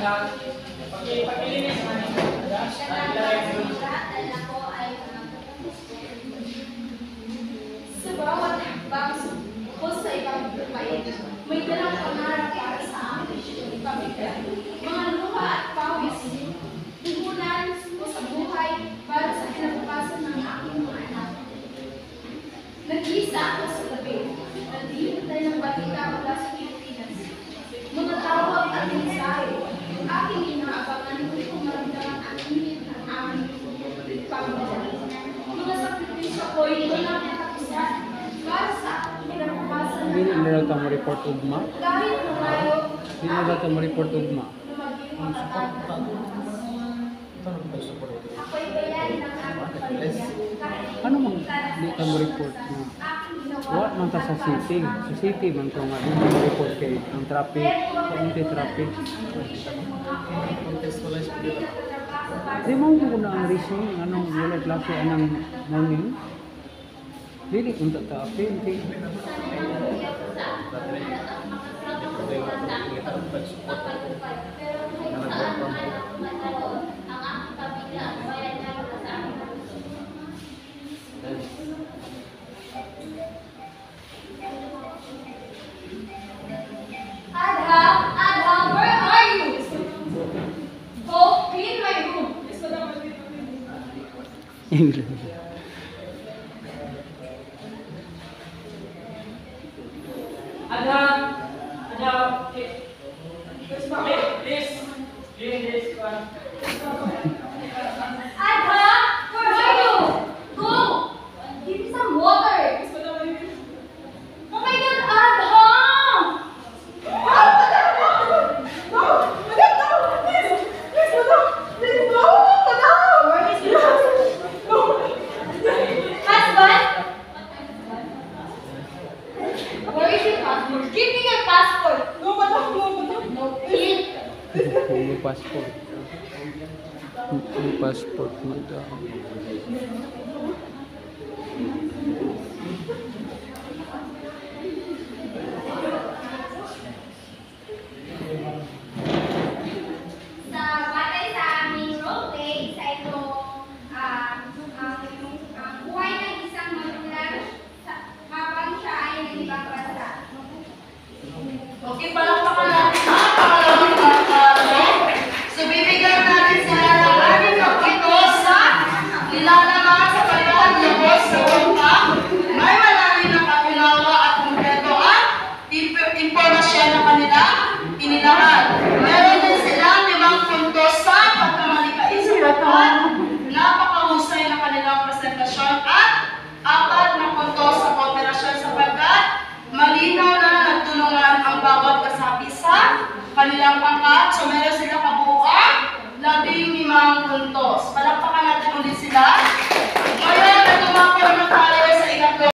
Sa bawat hakbang o sa ibang buhay, may dalang pangarap para sa aming pamilya. Mga luha at pawis, puhunan ko sa buhay para sa kinabukasan ng aking mga anak. Nag-iisa ako sa gabi, naghihintay ng balita mula sa Pilipinas. Mga tawag at mensahe, aking inaabangan kung maramdaman ang init ng aming pamilya. Mga sakripisyo ko'y walang katapusan para sa kinabukasan ng Hindi nila ito ma-report ugma. kahit lumayo, Hindi nila ito ma-report ugma. lumaging mga tao. Ako'y bayani ng aming pamilya. Ano mang hindi ka ma-report na? What man ta sa city? Sa city man ito nga. Hindi ma-report kay ang traffic. Anti-traffic. Di mo muna ang reason. Anong wala klase anong morning? Dili kung ta-traffic. Adha, where are you? Go clean my room. English. Ada, please, clean this one. Adha, where are you? Go. Give me some water. Oh my God, Adha! Husband? Where is your passport? Give me your passport. No, please. May passport. May passport mo daw. Sa batay sa aming roleplay, sa itong ang buhay ng isang magulang habang siya ay nag-ibang bansa. Okay, palakpakan natin ha, pangalawang pagkakali. So, bibigyan natin sila ng ating ito sa nilalaman sa kanilang lubos sa wangka. May malalim na pag-unawa at kumpleto at impormasyon na kanila inilahan. Meron din sila 5 puntos sa pagkamalikais sa